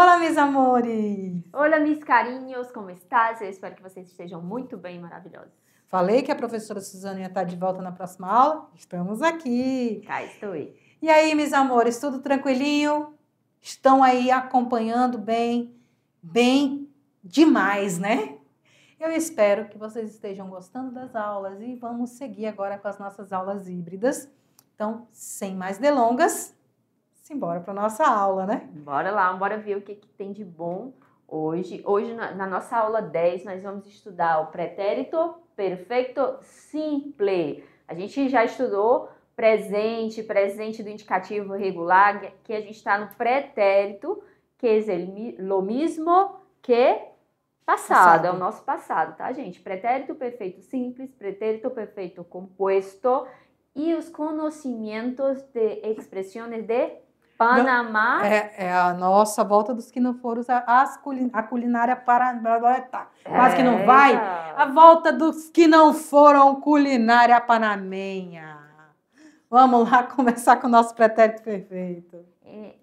Olá, meus amores! Olá, meus carinhos, como estás? Eu espero que vocês estejam muito bem, maravilhosos. Falei que a professora Suzana ia estar de volta na próxima aula? Estamos aqui! Cá estou eu. E aí, meus amores, tudo tranquilinho? Estão aí acompanhando bem? Bem demais, né? Eu espero que vocês estejam gostando das aulas e vamos seguir agora com as nossas aulas híbridas. Então, sem mais delongas, simbora para a nossa aula, né? Bora lá, bora ver o que tem de bom hoje. Hoje, na nossa aula 10, nós vamos estudar o pretérito perfeito simple. A gente já estudou presente do indicativo regular, que a gente está no pretérito, que é lo mismo que passado, é o nosso passado, tá, gente? Pretérito perfeito simples, pretérito perfeito compuesto e os conhecimentos de expressões de Panamá. É a nossa volta dos que não foram a culinária para... Quase que não vai. A volta dos que não foram culinária panamenha. Vamos lá começar com o nosso pretérito perfeito.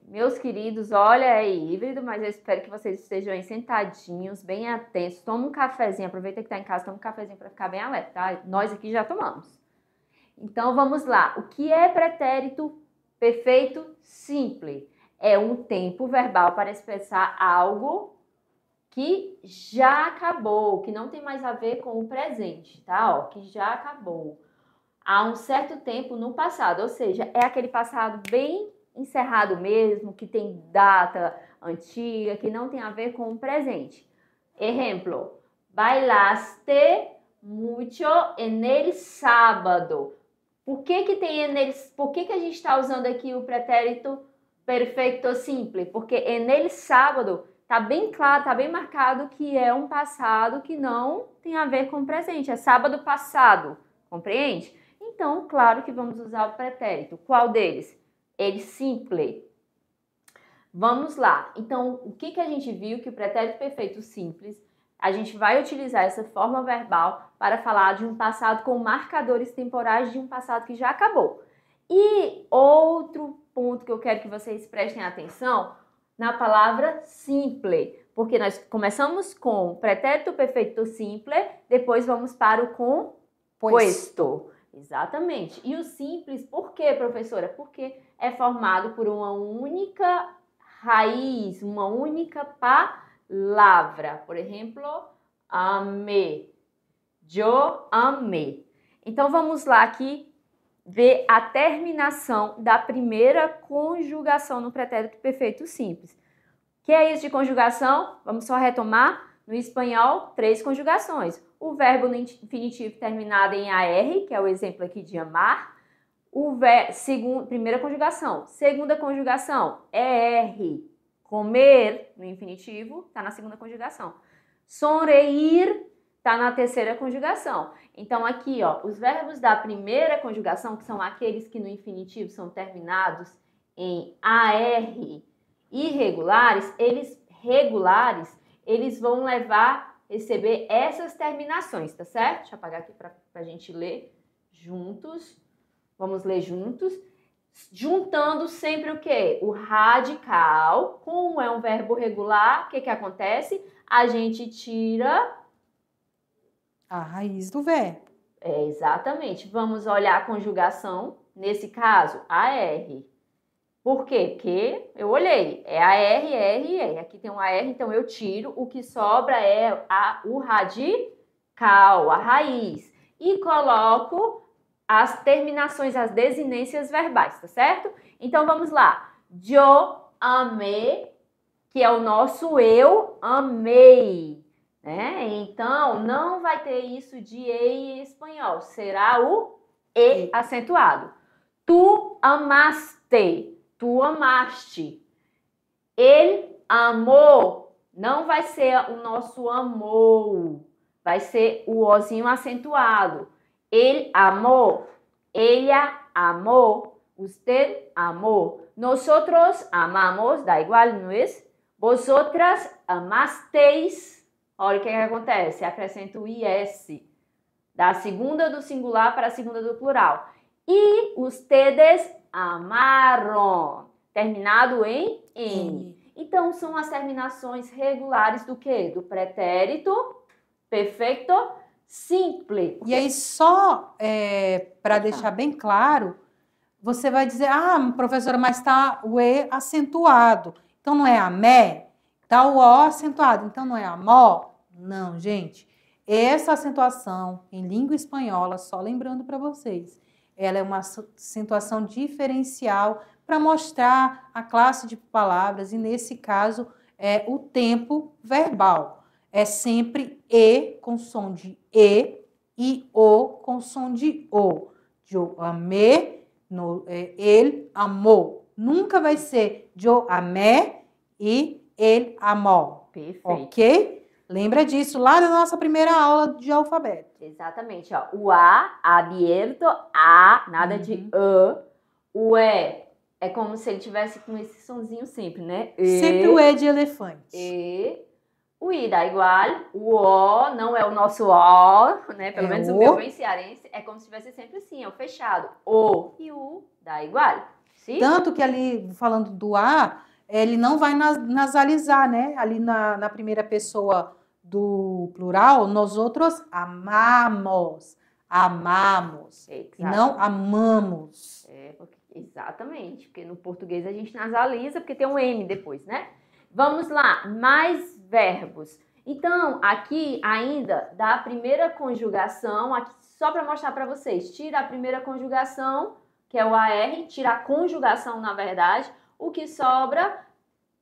Meus queridos, olha, é híbrido, mas eu espero que vocês estejam aí sentadinhos, bem atentos. Toma um cafezinho, aproveita que está em casa, toma um cafezinho para ficar bem alerta, tá? Nós aqui já tomamos. Então, vamos lá. O que é pretérito perfeito simples? É um tempo verbal para expressar algo que já acabou, que não tem mais a ver com o presente, tá? Ó, que já acabou. Há um certo tempo no passado, ou seja, é aquele passado bem encerrado mesmo, que tem data antiga, que não tem a ver com o presente. Exemplo, bailaste mucho en el sábado. Por que a gente está usando aqui o pretérito perfeito simples? Porque en el sábado está bem claro, está bem marcado que é um passado que não tem a ver com o presente, é sábado passado, compreende? Então, claro que vamos usar o pretérito. Qual deles? El simple. Vamos lá. Então, o que a gente viu? Que o pretérito perfeito simples, a gente vai utilizar essa forma verbal para falar de um passado com marcadores temporais de um passado que já acabou. E outro ponto que eu quero que vocês prestem atenção na palavra simple, porque nós começamos com o pretérito perfeito simple, depois vamos para o composto. Exatamente. E o simples, por quê, professora? Porque é formado por uma única raiz, uma única palavra. Por exemplo, amé. Eu amei. Então, vamos lá aqui ver a terminação da primeira conjugação no pretérito perfeito simples. O que é isso de conjugação? Vamos só retomar. No espanhol, 3 conjugações. O verbo no infinitivo terminado em AR, que é o exemplo aqui de amar. Primeira conjugação. Segunda conjugação, ER. Comer, no infinitivo, está na segunda conjugação. Sonreír, está na terceira conjugação. Então, aqui, ó, os verbos da primeira conjugação, que são aqueles que no infinitivo são terminados em AR irregulares, eles vão receber essas terminações, tá certo? Deixa eu apagar aqui para a gente ler juntos. Vamos ler juntos. Juntando sempre o quê? O radical. Como é um verbo regular, o que acontece? A gente tira a raiz do verbo. Exatamente. Vamos olhar a conjugação. Nesse caso, AR. Por quê? Porque eu olhei, é AR, R, R. Aqui tem um AR, então eu tiro. O que sobra é o radical, a raiz. E coloco as terminações, as desinências verbais, tá certo? Então, vamos lá. Eu amei, que é o nosso eu amei. Né? Então, não vai ter isso de E em espanhol. Será o E acentuado. Tu amaste. Tu amaste. Ele amou. Não vai ser o nosso amou. Vai ser o Ozinho acentuado. Ele amou. Ella amó. Usted amó. Nosotros amamos. Da igual, não é? Vosotras amasteis. Olha o que acontece. Acrescenta o IS. Da segunda do singular para a segunda do plural. E ustedes amaram, terminado em N. Então, são as terminações regulares do quê? Do pretérito perfeito simples. E aí, só para deixar bem claro, você vai dizer, professora, mas está o E acentuado. Então, não é amé? Está o O acentuado. Então, não é amó? Não, gente. Essa acentuação em língua espanhola, só lembrando para vocês, ela é uma acentuação diferencial para mostrar a classe de palavras e, nesse caso, o tempo verbal. É sempre E com som de E O com som de O. Eu amei, ele amou. Nunca vai ser eu amé e ele amou. Perfeito. Ok? Lembra disso lá na nossa primeira aula de alfabeto. Exatamente, ó. O A, aberto, A, nada de E. O E é como se ele tivesse com esse sonzinho sempre, né? Sempre o E de elefante. E. O I dá igual. O O não é o nosso O, né? Pelo menos o meu bem cearense é como se tivesse sempre assim, ó, fechado. O e o dá igual. Sim? Tanto que ali, falando do A, ele não vai nasalizar, né? Ali na primeira pessoa do plural, nós outros amamos. Amamos. Exato. E não amamos. Exatamente, porque no português a gente nasaliza, porque tem um M depois, né? Vamos lá, mais verbos. Então, aqui ainda da primeira conjugação, aqui só para mostrar para vocês, tira a primeira conjugação, que é o AR, tira a conjugação, na verdade, o que sobra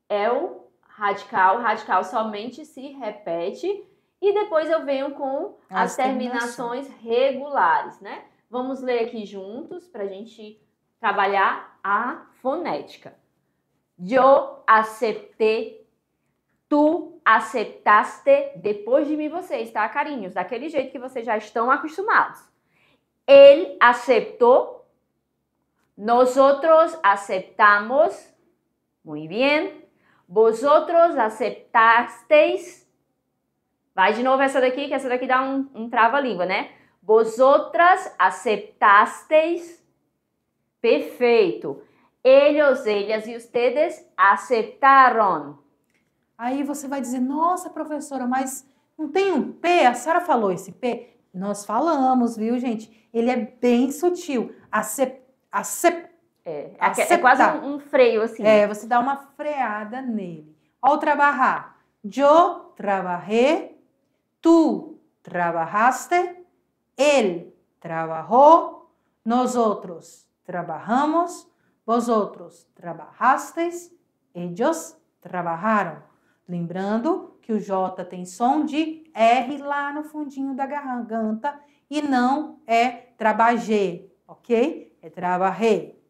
é o radical. O radical somente se repete e depois eu venho com as terminações regulares, né? Vamos ler aqui juntos para a gente trabalhar a fonética. Eu aceptei, tu aceptaste, depois de mim vocês, tá, carinhos? Daquele jeito que vocês já estão acostumados. Ele aceptou, nosotros aceptamos, muy bien. Vosotros aceptasteis, vai de novo essa daqui, que essa daqui dá um trava-língua, né? Vosotras aceptasteis, perfeito. Ellos, ellas e ustedes aceptaron. Aí você vai dizer, nossa, professora, mas não tem um P? A senhora falou esse P? Nós falamos, viu, gente? Ele é bem sutil. É quase um freio, assim. Você dá uma freada nele. Ao trabalhar. Eu trabalhei, tu trabajaste, ele trabalhou, nós outros trabalhamos, vosotros trabajasteis, ellos trabalharam. Lembrando que o J tem som de R lá no fundinho da garganta e não é trabalhei, ok? É trabalhei.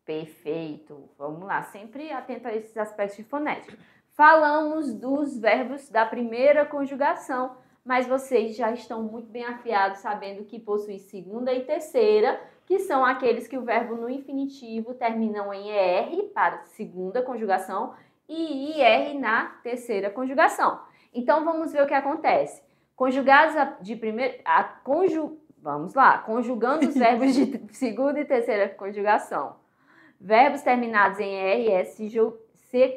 Perfeito. Vamos lá, sempre atento a esses aspectos de fonética. Falamos dos verbos da primeira conjugação, mas vocês já estão muito bem afiados sabendo que possui segunda e terceira, que são aqueles que o verbo no infinitivo terminam em ER para segunda conjugação e IR na terceira conjugação. Então, vamos ver o que acontece. Conjugados de primeira... Vamos lá, conjugando os verbos de segunda e terceira conjugação. Verbos terminados em ER e S se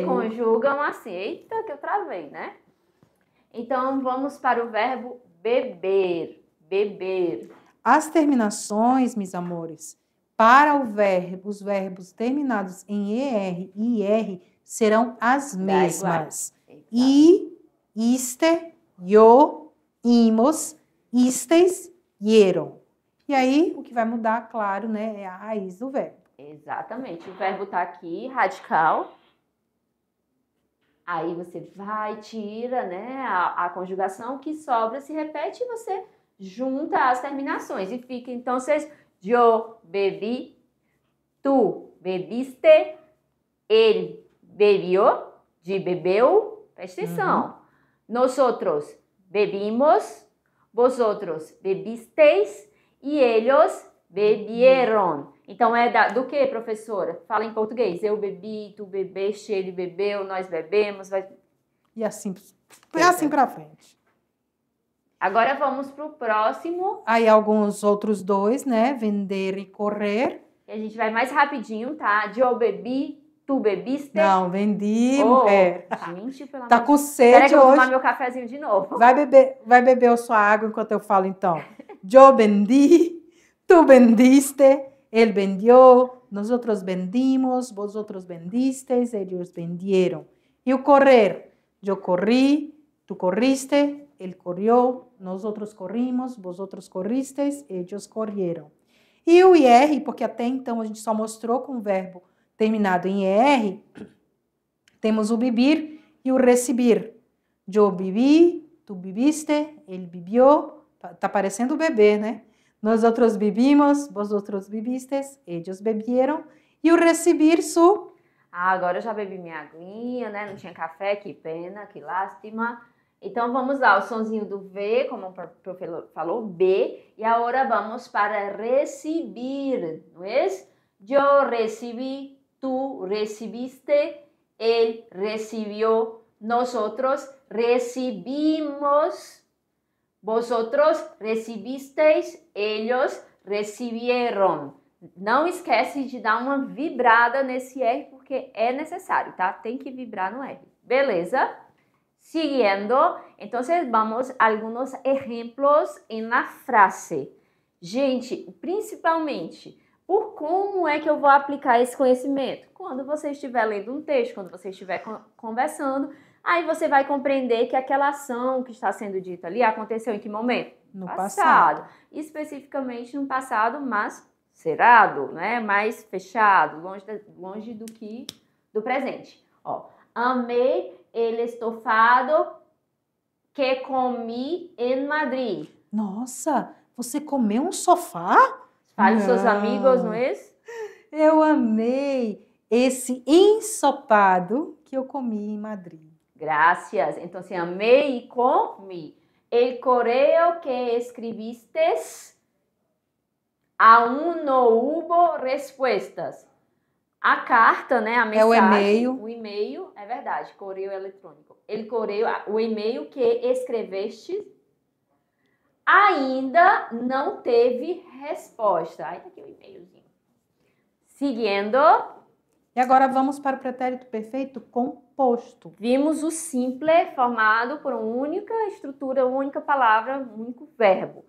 conjugam assim. Eita, que eu travei, né? Então, vamos para o verbo beber. Beber. As terminações, meus amores, para os verbos terminados em ER e IR serão as mesmas. I, iste, yo, imos, istes, ieron. E aí, o que vai mudar, claro, né, é a raiz do verbo. Exatamente. O verbo está aqui, radical. Aí você vai, tira, né, a conjugação que sobra, se repete e você junta as terminações. E fica, então, eu bebi, tu bebiste, ele bebió, de bebeu, presta atenção. Nosotros bebimos, vosotros bebisteis e ellos bebieron. Então, do que, professora? Fala em português. Eu bebi, tu bebeste, ele bebeu, nós bebemos. E assim para frente. Agora vamos para o próximo. Aí alguns outros dois, né? Vender e correr. E a gente vai mais rapidinho, tá? Eu bebi, Tu bebiste? Não, vendi, Oh, mulher. gente, pelo Tá amor com de Deus. Peraí sede que eu vou tomar hoje. meu cafezinho de novo. Vai beber a sua água enquanto eu falo, então. Yo vendí, tu vendiste, él vendió, nosotros vendimos, vosotros vendisteis, ellos vendieron. E o correr, yo corrí, tu corriste, él corrió, nosotros corrimos, vosotros corristeis, ellos corrieron. E o IR, porque até então a gente só mostrou com o verbo terminado em ER, temos o vivir e o recibir. Eu vivi, tu viviste, ele vivió, tá parecendo o bebê, né? Nós outros vivimos, vós outros vivistes, eles beberam, e o recibir su. Ah, agora eu já bebi minha aguinha, né? Não tinha café, que pena, que lástima. Então vamos lá, o sonzinho do V, como o professor falou, B, e agora vamos para recibir, não é? Eu recebi, tu recibiste, ele recibió, nosotros recibimos, vosotros recibisteis, ellos recibieron. Não esquece de dar uma vibrada nesse R, porque é necessário, tá? Tem que vibrar no R. Beleza? Siguiendo, entonces vamos a algunos ejemplos en la frase. Gente, principalmente, por como é que eu vou aplicar esse conhecimento? Quando você estiver lendo um texto, quando você estiver conversando, aí você vai compreender que aquela ação que está sendo dita ali aconteceu em que momento? No passado. Especificamente no passado, mas cerrado, né? Mais fechado, longe do que do presente. Ó, amei el estofado que comi em Madrid. Nossa, você comeu um sofá? Fale seus amigos, não é? Eu amei esse ensopado que eu comi em Madrid. Gracias. Então, amei e comi. El correo que escribiste, aún no hubo respuestas. A carta, né, a mensagem, o e-mail. O e-mail, é verdade, correio eletrônico. O e-mail que escreveste ainda não teve resposta. Aí tá aqui o e-mailzinho. Seguindo. E agora vamos para o pretérito perfeito composto. Vimos o simple formado por uma única estrutura, uma única palavra, um único verbo.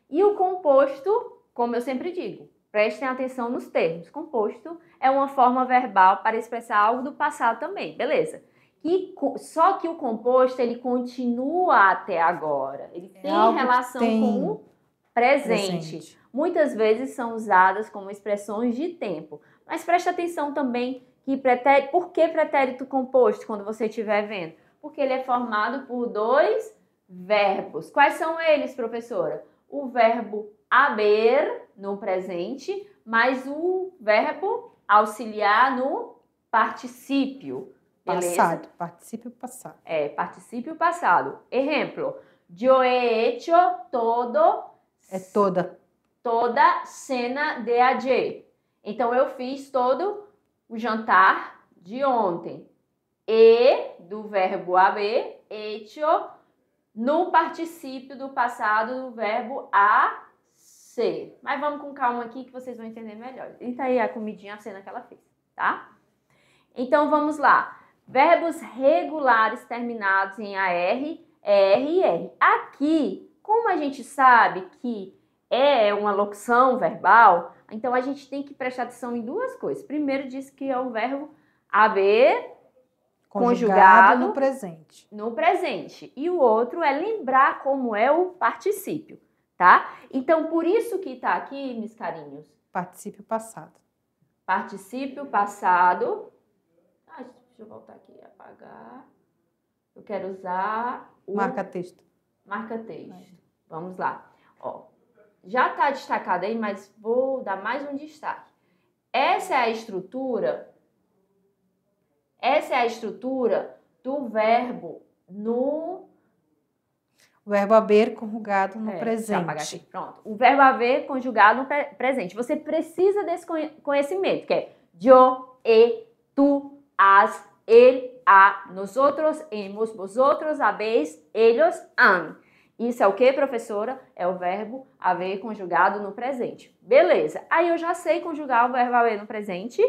E o composto, como eu sempre digo, prestem atenção nos termos. Composto é uma forma verbal para expressar algo do passado também, beleza? Só que o composto, ele continua até agora. Ele tem relação com o presente. Muitas vezes são usadas como expressões de tempo. Mas preste atenção também que por que pretérito composto quando você estiver vendo? Porque ele é formado por dois verbos. Quais são eles, professora? O verbo haber no presente, mais o verbo auxiliar no particípio. Beleza? Passado, particípio passado. É, particípio passado. Exemplo, yo he hecho todo. É toda cena de ayer. Então, eu fiz todo o jantar de ontem. E, do verbo haber, hecho, no particípio do passado do verbo a ser. Mas vamos com calma aqui que vocês vão entender melhor. E tá aí a comidinha, a cena que ela fez, tá? Então, vamos lá. Verbos regulares terminados em AR, ER e R. Aqui, como a gente sabe que é uma locução verbal, então a gente tem que prestar atenção em duas coisas. Primeiro, diz que é o verbo haver conjugado no presente. No presente. E o outro é lembrar como é o particípio, tá? Então, por isso que tá aqui, meus carinhos. Particípio passado. Particípio passado. Deixa eu voltar aqui e apagar. Eu quero usar o... Marca-texto. Marca-texto. Vamos lá. Ó, já está destacado aí, mas vou dar mais um destaque. Essa é a estrutura do verbo no... O verbo haver conjugado no presente. Deixa eu apagar aqui. Pronto. O verbo haver conjugado no presente. Você precisa desse conhecimento, que é yo, e, tu, as, ele, a, nosotros, hemos, vosotros, habéis, ellos, han. Isso é o que, professora? É o verbo haver conjugado no presente. Beleza. Aí eu já sei conjugar o verbo haver no presente.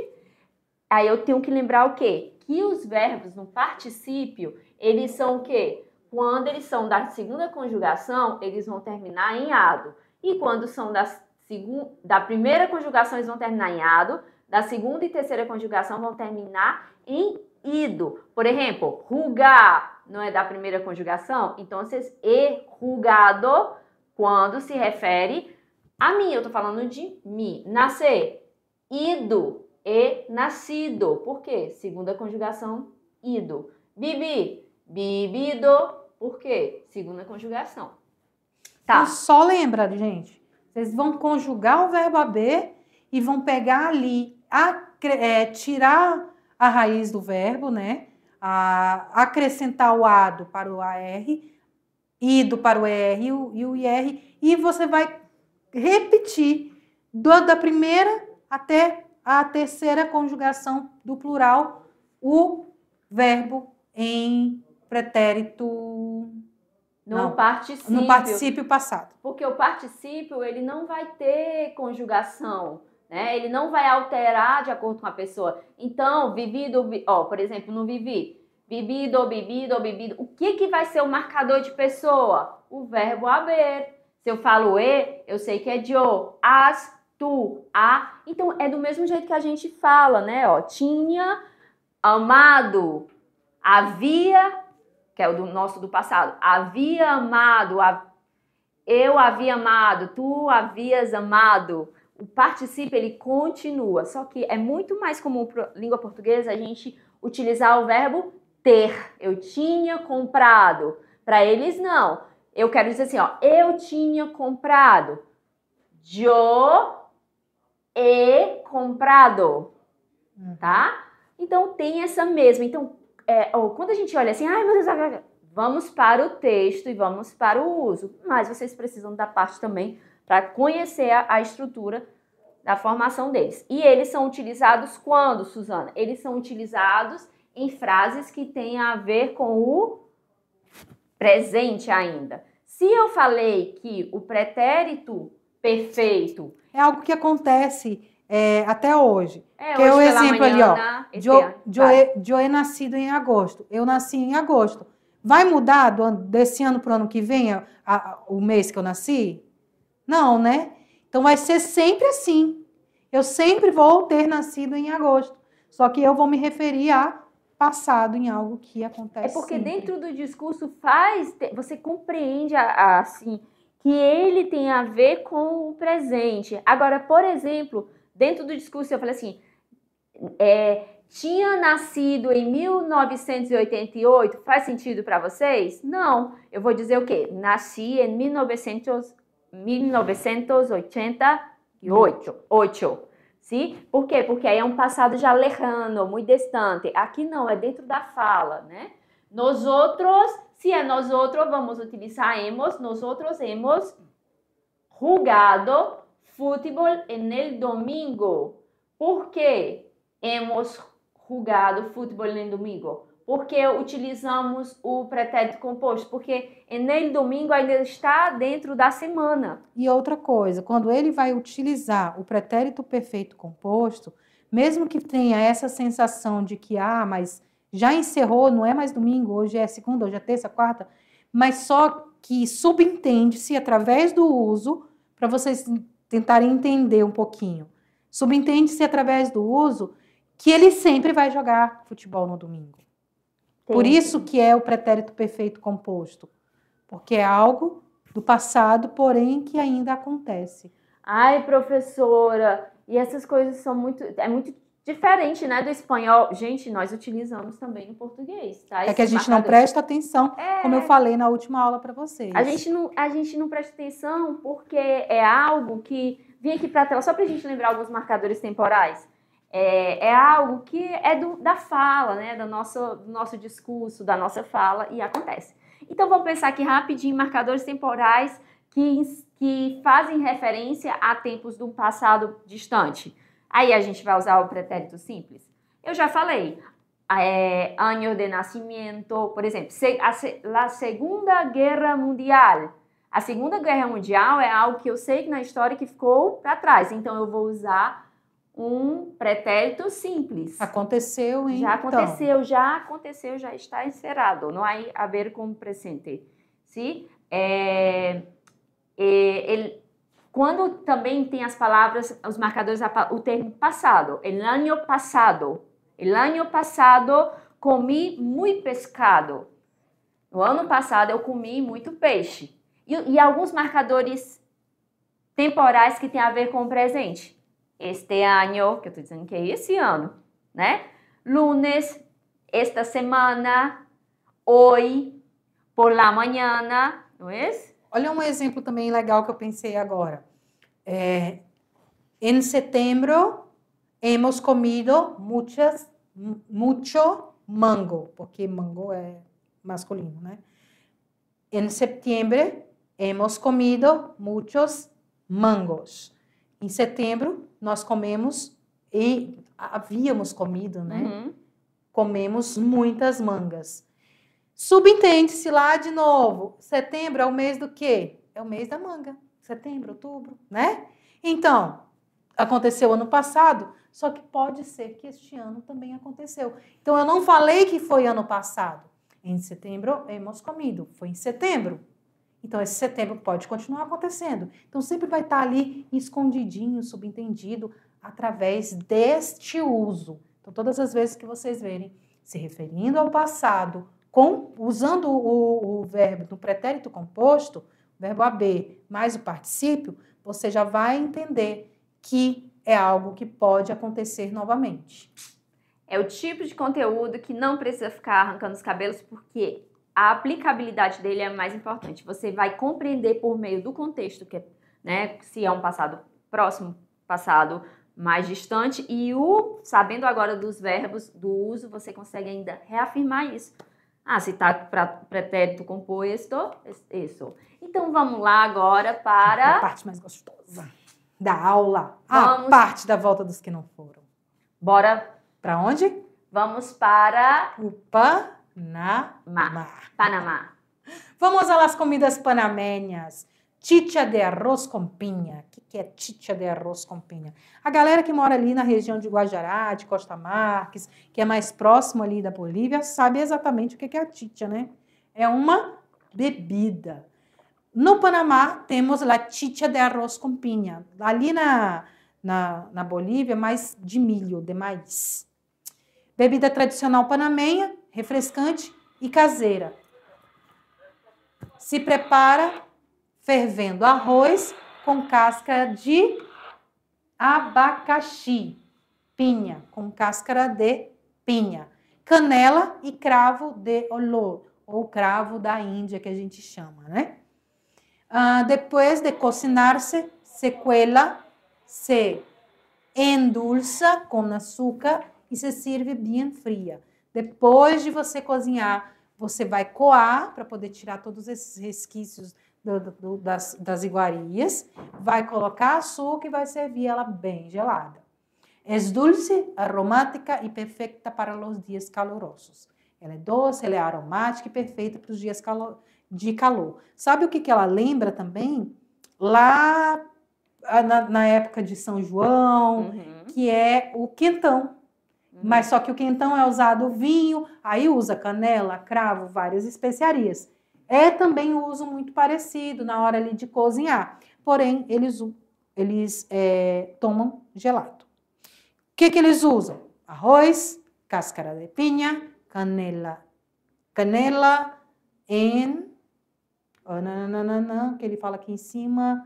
Aí eu tenho que lembrar o quê? Que os verbos no particípio, eles são o quê? Quando eles são da segunda conjugação, eles vão terminar em ado. E quando são da primeira conjugação, eles vão terminar em ado. Da segunda e terceira conjugação vão terminar em ido. Por exemplo, rugar não é da primeira conjugação? Então, rugado, quando se refere a mim. Eu tô falando de mim. Nascer, ido e nascido. Por quê? Segunda conjugação, ido. Bibi, bibido. Por quê? Segunda conjugação. Tá. Então, só lembra, gente, vocês vão conjugar o verbo haver e vão pegar ali, tirar a raiz do verbo, né? Acrescentar o ado para o AR, ido para o ER e o IR, e você vai repetir da primeira até a terceira conjugação do plural, o verbo em pretérito... No particípio. No particípio passado. Porque o particípio, ele não vai ter conjugação, né? Ele não vai alterar de acordo com a pessoa. Então, vivido, por exemplo, no vivi, vivido, bebido, bebido. O que vai ser o marcador de pessoa? O verbo haver. Se eu falo eu sei que é yo, as, tu, a. Então, é do mesmo jeito que a gente fala, né? Tinha, amado, havia, que é o do passado, havia amado, eu havia amado, tu havias amado. O particípio, ele continua, só que é muito mais comum para língua portuguesa a gente utilizar o verbo ter. Eu tinha comprado. Para eles, não. Eu quero dizer assim, eu tinha comprado. Yo he comprado. Tá? Então, tem essa mesma. Então, quando a gente olha assim, ai meu Deus, vamos para o texto e vamos para o uso. Mas vocês precisam da parte também para conhecer a estrutura da formação deles. E eles são utilizados quando, Suzana? Eles são utilizados em frases que têm a ver com o presente ainda. Se eu falei que o pretérito perfeito... É algo que acontece até hoje. Que hoje é o exemplo manhã, ali, Joe é nascido em agosto. Eu nasci em agosto. Vai mudar desse ano para o ano que vem o mês que eu nasci? Não, né? Então vai ser sempre assim. Eu sempre vou ter nascido em agosto. Só que eu vou me referir a passado em algo que acontece. É porque sempre. Dentro do discurso você compreende assim que ele tem a ver com o presente. Agora, por exemplo, dentro do discurso eu falei assim, tinha nascido em 1988, faz sentido para vocês? Não. Eu vou dizer o quê? Nasci em 1988. Sim? Por quê? Porque aí é um passado já lejano, muito distante. Aqui não, é dentro da fala, né? Nosotros, se é nosotros, vamos utilizar hemos. Nosotros hemos jugado fútbol en el domingo. Por quê? Hemos jugado fútbol en el domingo. Porque utilizamos o pretérito composto? Porque nele domingo ainda está dentro da semana. E outra coisa, quando ele vai utilizar o pretérito perfeito composto, mesmo que tenha essa sensação de que, mas já encerrou, não é mais domingo, hoje é segunda, hoje é terça, quarta, mas só que subentende-se através do uso, para vocês tentarem entender um pouquinho, subentende-se através do uso que ele sempre vai jogar futebol no domingo. Por isso que é o pretérito perfeito composto. Porque é algo do passado, porém, que ainda acontece. Ai, professora, e essas coisas são muito diferente, né, do espanhol. Gente, nós utilizamos também no português, tá? É que a gente não presta atenção, como eu falei na última aula para vocês. A gente não presta atenção porque é algo que... Vim aqui para a tela só para a gente lembrar alguns marcadores temporais. É algo que é da fala, né? Do nosso discurso, da nossa fala, e acontece. Então, vamos pensar aqui rapidinho em marcadores temporais que fazem referência a tempos do passado distante. Aí a gente vai usar o pretérito simples. Eu já falei, año de nascimento, por exemplo, a Segunda Guerra Mundial. A Segunda Guerra Mundial é algo que eu sei que na história que ficou para trás, então eu vou usar um pretérito simples. Aconteceu, hein? Já aconteceu, já está encerrado. Não há a ver com presente. Sim? Quando também tem as palavras, os marcadores, o termo passado. El año pasado. El año pasado comi muito pescado. No ano passado eu comi muito peixe. E alguns marcadores temporais que têm a ver com o presente. Este ano, que eu estou dizendo que é esse ano, né? Lunes, esta semana, hoy, por la mañana, não é? Olha um exemplo também legal que eu pensei agora. Em setembro, hemos comido mucho mango, porque mango é masculino, né? Em setembro, hemos comido muchos mangos. Em setembro, nós comemos e havíamos comido, né? Uhum. Comemos muitas mangas. Subentende-se lá de novo. Setembro é o mês do quê? É o mês da manga. Setembro, outubro, né? Então, aconteceu ano passado, só que pode ser que este ano também aconteceu. Então, eu não falei que foi ano passado. Em setembro, hemos comido. Foi em setembro. Então, esse setembro pode continuar acontecendo. Então, sempre vai estar ali escondidinho, subentendido, através deste uso. Então, todas as vezes que vocês verem se referindo ao passado, usando o verbo no pretérito composto, o verbo haver mais o particípio, você já vai entender que é algo que pode acontecer novamente. É o tipo de conteúdo que não precisa ficar arrancando os cabelos, porque a aplicabilidade dele é mais importante. Você vai compreender por meio do contexto, que, né, se é um passado próximo, passado mais distante, e sabendo agora dos verbos, do uso, você consegue ainda reafirmar isso. Se está para pretérito composto, isso. Então, vamos lá agora para... A parte mais gostosa da aula. A parte da volta dos que não foram. Bora. Para onde? Vamos para... o Panamá. Panamá. Vamos às comidas panamenhas. Chicha de arroz com pinha. O que é chicha de arroz com pinha? A galera que mora ali na região de Guajará, de Costa Marques, que é mais próximo ali da Bolívia, sabe exatamente o que é a chicha, né? É uma bebida. No Panamá, temos a chicha de arroz com pinha. Ali na Bolívia, mais de milho, de maíz. Bebida tradicional panamenha, refrescante e caseira. Se prepara fervendo arroz com casca de abacaxi, pinha, com cáscara de pinha, canela e cravo de olor, ou cravo da Índia, que a gente chama, né? Depois de cocinarse, se cuela, se endulça com açúcar e se serve bem fria. Depois de você cozinhar, você vai coar para poder tirar todos esses resquícios das iguarias, vai colocar açúcar e vai servir ela bem gelada. É dulce, aromática e perfeita para os dias calorosos. Ela é doce, ela é aromática e perfeita para os dias de calor. Sabe o que ela lembra também? Lá na época de São João, que é o quentão. Mas só que o quentão é usado vinho, aí usa canela, cravo, várias especiarias. É também um uso muito parecido na hora ali de cozinhar. Porém, eles tomam gelado. O que eles usam? Arroz, cáscara de pinha, canela que ele fala aqui em cima,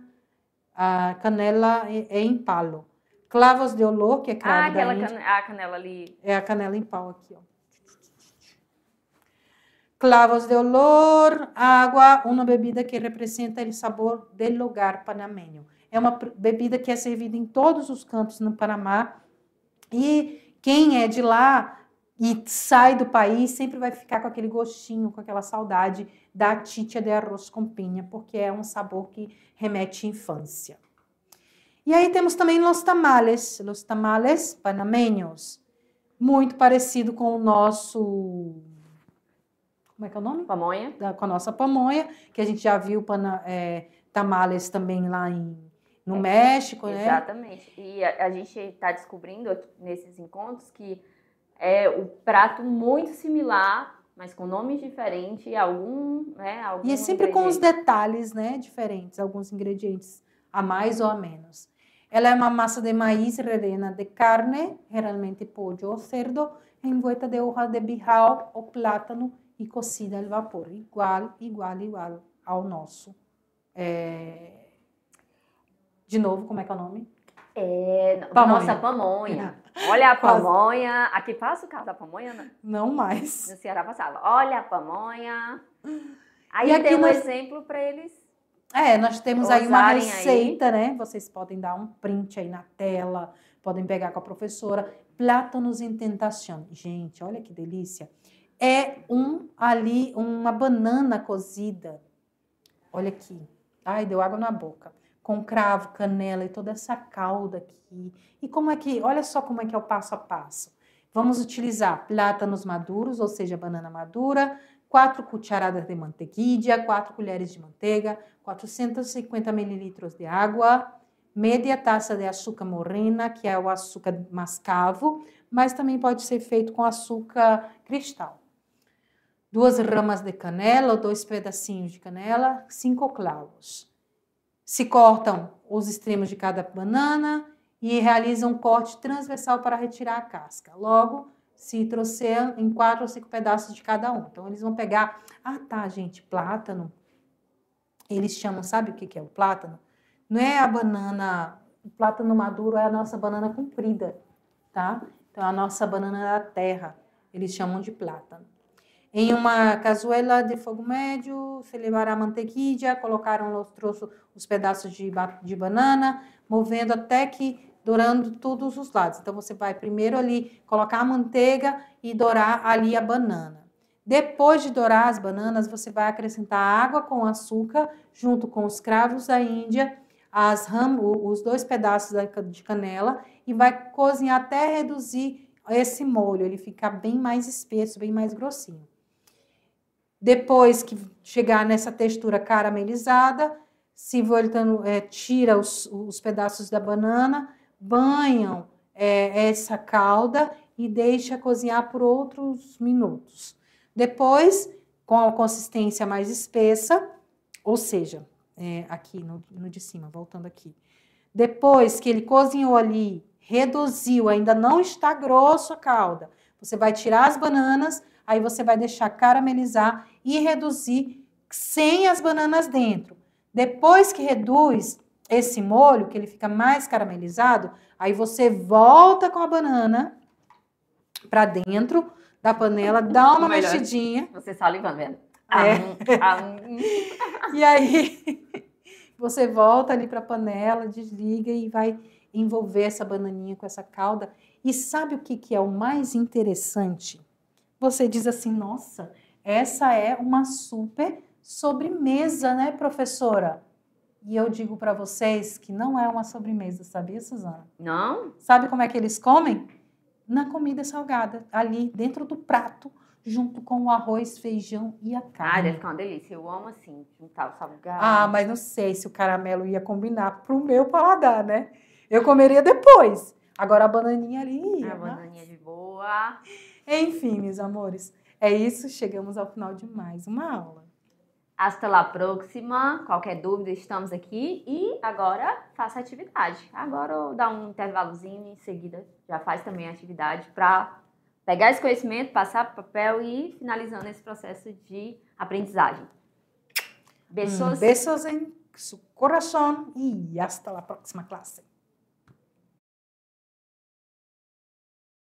a canela em palo. Clavos de olor, que é cravo da Índia. A canela ali. É a canela em pau aqui, ó. Clavos de olor, água, uma bebida que representa o sabor do lugar panamenho. É uma bebida que é servida em todos os cantos no Panamá. E quem é de lá e sai do país sempre vai ficar com aquele gostinho, com aquela saudade da chicha de arroz com pinha, porque é um sabor que remete à infância. E aí temos também os tamales panamenhos, muito parecido com o nosso... Como é que é o nome? Pamonha. Com a nossa pamonha, que a gente já viu tamales também lá No México, né? Exatamente. E a gente está descobrindo aqui, nesses encontros que é o prato muito similar, mas com nomes diferentes, E é sempre com os detalhes, né, diferentes, alguns ingredientes a mais ou a menos. Ela é uma massa de maíz rellena de carne, geralmente pollo ou cerdo, envuelta de hoja de bijao ou plátano e cocida al vapor, igual ao nosso. De novo, como é que é o nome? Pamonha. Nossa pamonha. Olha a pamonha. Aqui passa o caso da pamonha, né? Não mais. No Ceará passava. Olha a pamonha. Aí e tem um exemplo para eles. Nós temos aí uma receita, né? Vocês podem dar um print aí na tela, podem pegar com a professora. Plátanos em tentação. Gente, olha que delícia. É uma banana cozida. Olha aqui. Ai, deu água na boca. Com cravo, canela e toda essa calda aqui. E como é que, olha só como é que é o passo a passo. Vamos utilizar plátanos maduros, ou seja, banana madura, 4 cucharadas de mantequilla, 4 colheres de manteiga, 450 mililitros de água, meia taça de açúcar morena, que é o açúcar mascavo, mas também pode ser feito com açúcar cristal. 2 ramas de canela, ou 2 pedacinhos de canela, 5 clavos. Se cortam os extremos de cada banana e realizam um corte transversal para retirar a casca. Logo, se troceiam em 4 ou 5 pedaços de cada um. Então, eles vão pegar... gente, plátano. Eles chamam, sabe o que é o plátano? Não é a banana... O plátano maduro é a nossa banana comprida, tá? Então, a nossa banana da terra. Eles chamam de plátano. Em uma cazuela de fogo médio, se levará a mantequilla, colocaram os pedaços de banana, movendo até que dourando todos os lados. Então, você vai primeiro ali colocar a manteiga e dourar ali a banana. Depois de dourar as bananas, você vai acrescentar água com açúcar, junto com os cravos da Índia, os 2 pedaços de canela, e vai cozinhar até reduzir esse molho, ele ficar bem mais espesso, bem mais grossinho. Depois que chegar nessa textura caramelizada, se voltando, tira os pedaços da banana, banham essa calda e deixa cozinhar por outros minutos. Depois, com a consistência mais espessa, ou seja, aqui no de cima, voltando aqui. Depois que ele cozinhou ali, reduziu, ainda não está grosso a calda, você vai tirar as bananas, aí você vai deixar caramelizar e reduzir sem as bananas dentro. Depois que reduz esse molho, que ele fica mais caramelizado, aí você volta com a banana para dentro da panela, dá uma mexidinha. Você salivando, vendo? E aí você volta ali para a panela, desliga e vai envolver essa bananinha com essa calda. E sabe o que é o mais interessante? Você diz assim, nossa, essa é uma super sobremesa, né, professora? E eu digo para vocês que não é uma sobremesa, sabia, Suzana? Não? Sabe como é que eles comem? Na comida salgada, ali dentro do prato, junto com o arroz, feijão e a carne. Deve ficar uma delícia. Eu amo assim, juntar o salgado. Mas não sei se o caramelo ia combinar pro meu paladar, né? Eu comeria depois. Agora a bananinha ali... A bananinha de boa. Enfim, meus amores, é isso. Chegamos ao final de mais uma aula. Hasta la próxima. Qualquer dúvida, estamos aqui. E agora, faça a atividade. Agora eu dar um intervalozinho e em seguida já faz também a atividade para pegar esse conhecimento, passar para o papel e ir finalizando esse processo de aprendizagem. Besos em su coração e hasta la próxima clase.